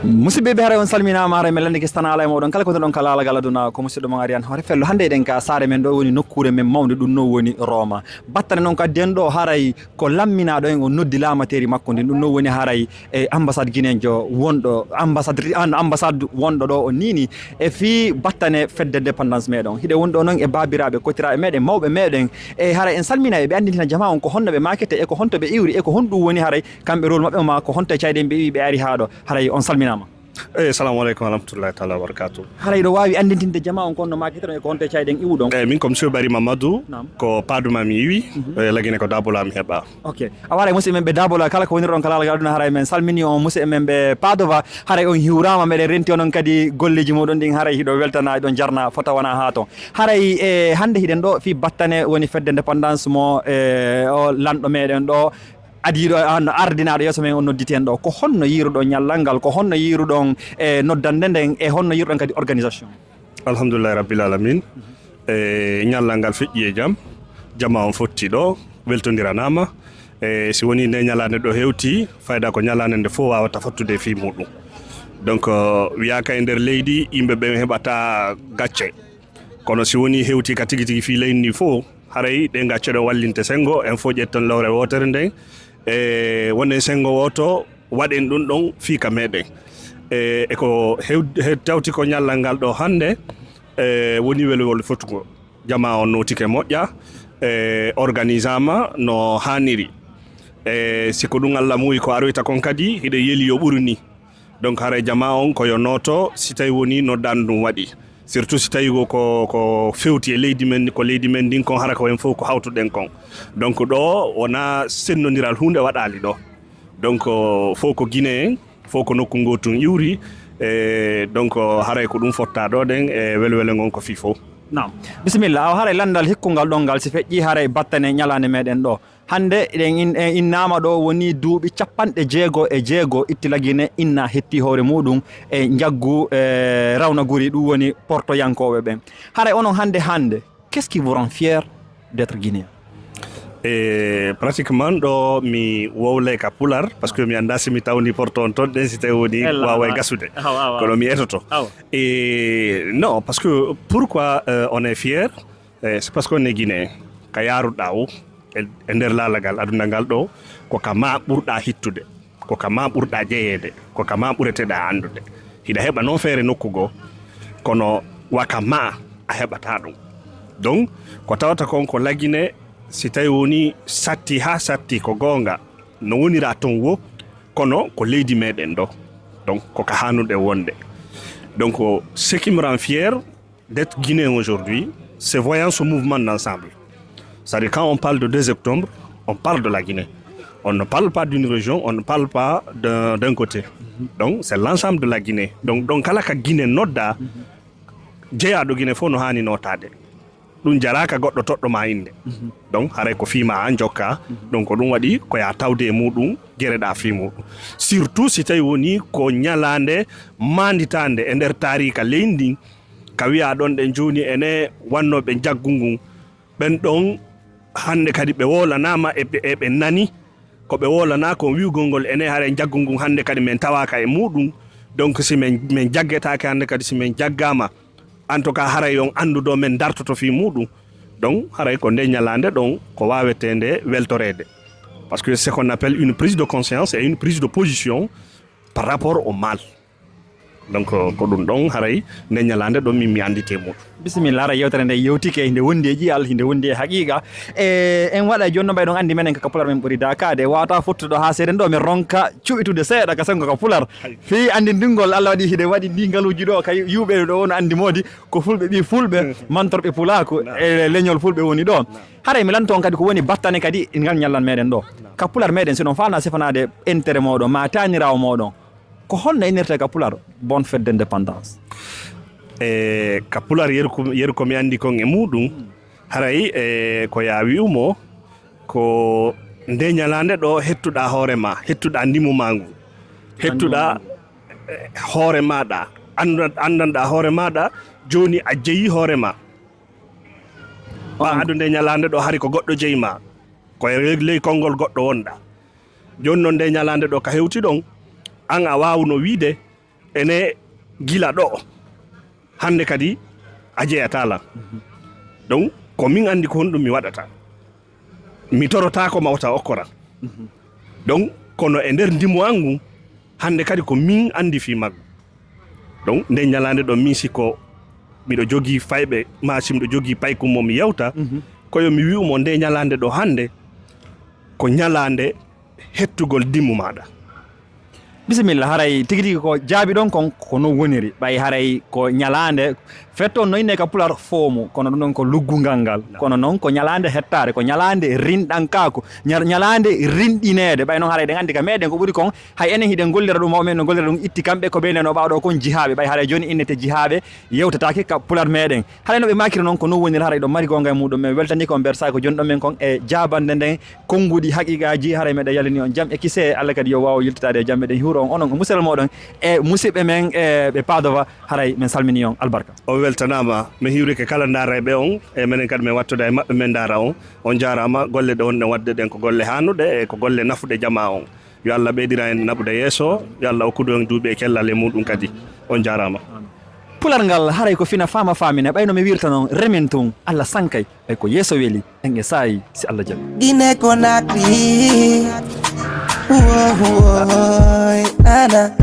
musidɓe ɓe haray on salminama haray men landi kestana ala e moɗon kala ko ɗon kala ala gala duna ko musidɗo mon ari an hoore fello hande eɗen ka saare men ɗo woni nokkure men mawde ɗum no woni Roma battane noon kadi den ɗo haray ko lamminaɗo en o noddi lamateri makko ndi ɗum no woni haray e ambassade guinéenjo wonɗo ambassade wonɗo ɗo o nini e fi battane fête de dépendance meɗen hiɗe woni ɗo noon e babiraɓe kotiraɓe meɗen mawɓe meɗen e haray en salmina ɓe andintina jama on ko honno ɓe makete e ko honto ɓe iwri e ko honɗum woni haray kamɓe rôle mabɓe ma ko honto e cayde ɓe wi ɓe ari ha ɗo haray on salminama. Assalamu alaikum warahmatullahi ta'ala wabarakatuh. Haray ɗo wawi andintinde jama on konno makete e ko honto e cayden iwɗon. Min ko monsieur Barry Mamadou ko Padova mi yiwi lagine ko dabola mi heɓa. Ok a waray musidɓe men ɓe dabola kala ko woni ɗon kala ala aduna haray men salmini on musidɓe men ɓe Padova haray on hiwrama meɗen renti onon kadi golleji moɗon ɗin haray hiɗo weltana ɗon jarna fota wona ha ton haray e hande hiɗen ɗo fi battane woni fête d'indépendance mo o lanɗo meɗen ɗo adiɗo an ardinaɗo yeeso men on nodditen ɗo ko honno yiruɗon ñallal ngal ko honno yiruɗon e noddande nden e honno yiruɗon kadi organisation. Alhamdulillahi rabbil alamin ñallal ngal feƴƴi e jaam jama on fotti ɗo weltodiranama e si woni nde ñalade ɗo hewti fayda ko ñalade nde fof wawata fattude e fi muɗum donc wiyaka e nder leydi yimɓeɓe heɓata gacce kono si woni hewti ka tigui tigui fi leydi ndi fof haray ɗe gacce ɗo wallinte sengo en fof ƴetton lawre wotere nden e wonen sengo woto waɗen ɗum ɗon fiika meɗen e ko tawti ko ñallal ngal ɗo hande woni welwol fotugo jama on notike moƴƴa organisama no haniri siko ɗum Allah muyi ko aroyta kon kadi hiɗe yeeli yo ɓuri ni donc haray jama on koyo noto si tawi woni noddan ɗum waɗi surtout si tawi ko fewti e leydi men ko leydi men ndin kon hara ko en fof ko hawtuɗen kon donc ɗo wona sennodiral hunde waɗali ɗo donc fof ko Guinéen fof ko nokku gotum iwri donc haray ko ɗum fotta ɗo ɗen e welwele gon ko fi fof. Nam bisimilla haray landal hikkungal ɗon ngal si feƴƴi haray battane ñalande meɗen ɗo hande ɗen innama ɗo woni duuɓi 56 ittila Guinée inna hetti hoore muɗum e jaggu rawna guri ɗum woni portoyankoɓe ɓen haray onon hande qu'est-ce qui vous rend fier d'être guinéen? Et pratiquement ɗo mi wowlay ka POULAR parce que mi anda simi tawni porto on toon ɗen si tawi woni wawa gasude kono mi etoto et non parce que pourquoi on est fier c'est parce qu'on est guinéen ka yaruɗa o e nder lalagal aduna ngal ɗo ko kama ɓurɗa hittude ko kama ɓurɗa jeyede ko kama ɓureteɗa andude hiɗa heɓa non feere nokkugo kono waka ma a heɓata ɗum donc ko tawata kon ko lagine si tawi woni satti ha satti ko gonga no wonira ton wo kono ko leydi meɗen ɗo donc koko hannuɗe wonde donc ce qui me rend fier d'être guinéen aujourd'hui c'est voyant ce mouvement d'ensemble. C'est-à-dire quand on parle de 2 octobre on parle de la Guinée, on ne parle pas d'une région, on ne parle pas d'un côté donc c'est l'ensemble de la Guinée donc kala ka Guinée nodda jeeyaɗo Guinée fof no hani notade ɗum jaraka goɗɗo toɗɗo ma inde donc haray ko fima an jokka donc ko ɗum waɗi ko ya tawde e muɗum guereɗa fi muɗum surtout si tawi woni ko ñalande manditande e nder tarika leydi ndin ka wiya ɗon ɗen joni ene wannoɓe jaggu ngun ɓen ɗon hande kadi ɓe wolanama ɓe nani ko ɓe wolana ko wiwgol ngol ene haray jaggu ngun hande kadi min tawaka e muɗum donc si min jaggetake hande kadi si min jaggama en tout cas haray on andudo men dartoto fi muɗum donc haray ko nde ñalande ɗon ko wawetende weltorede parce que c'est qu'on appelle une prise de conscience et une prise de position par rapport au mal donc ko ɗum ɗon haray nde ñalande ɗon mi andite muɗum. Bisimilla haray yewtere nde yewtike hinde wondi e jiyal hinde wondi e haqiqa en waɗa joni ɓayɗon andi menen kaka POULAR men ɓuuri dakade wawata fottuɗo ha seeɗen ɗo min ronka cuɓitude seeɗa ka sengo ka POULAR fi andindingol Allah waɗi hide waɗi ndi ngaluji ɗo ka yuɓe ɗo woni andi modi ko fulɓe ɓi fulɓe mantorɓe pulaku e leñol fulɓe woni ɗo haray mi lanton kadi ko woni battane kadi ngal ñallan meɗen ɗo ka POULAR meɗen sinon falna sifanade intérêt moɗon ma tanirawo moɗon ko honno innirte ka POULAR bonne fête d'indépendance ka POULAR yeru komi andi kon e muɗum haray ko ya wi'umo ko nde ñalande ɗo hettuɗa hoorema hettuɗa ndimu ma ngu hettuɗa hoore maɗa andanɗa hoore maɗa joni a jeeyi hoorema ba adu nde ñalande ɗo hari ko goɗɗo jeyima ko ley konngol goɗɗo wonɗa joni noon nde ñalande ɗo ka hewti ɗon an a wawno wiide ene gila ɗo hande kadi a jeyatala donc ko min andi ko honɗum mi waɗata mi torota ko mawta okkora donc kono e nder ndimo angu hande kadi ko min andi fi maggo donc nde ñalande ɗo min siko miɗo jogui fayɓe machine miɗo jogui paykum mo mi yewta koyo mi wi'umo nde ñalande ɗo hande ko ñalande hettugol dimmu maɗa. Bisimilla haray tigi tigi ko jaabi ɗon kon ko no woniri ɓay haray ko ñalande fetto noyne ka pular FOMOU kono ɗum ɗon ko luggungal ngal kono noon ko ñalande hettare ko ñalande rinɗankaku ñalande rinɗinede ɓay noon haray ɗen andi ka meɗen ko ɓuuri kon hay enen hiɗen gollira ɗum mawɓe no gollira ɗum itti kamɓe ko ɓeyne no ɓawɗo kon jihaɓe ɓay haray joni innete jihaɓe yewtatake ka pular meɗen haray no ɓe makiri noon ko no woniri haray ɗo mari gonga e muɗum men weltani kon bersa ko joni ɗon men kon e jabande nden konnguɗi haqiqaji haray meɗen yalini on jaam e kise Allah kadi yo wawa yiltitade e jaam meɗen huuro on onon musidɓe moɗon e musidɓe men ɓe Padova haray men salmini on albarka. Weltanama mi hiwrike kala ndareɓe on e minen kadi min wattude e maɓɓe men ndara on jarama golle ɗe wonɗe wadde ɗen ko golle hannuɗe e ko golle nafuɗe jama on yo Allah ɓeydira en naɓude yesso yo Allah okkudu en duuɓi e kellal e muɗum kadi on jarama. Pular ngal haray ko fina fama famine ɓayno mi wirta noon remen tun Allah sankay ɓay ko yesso weeli en e saayi si Allah jaɓi. Guinée Conakry, nana.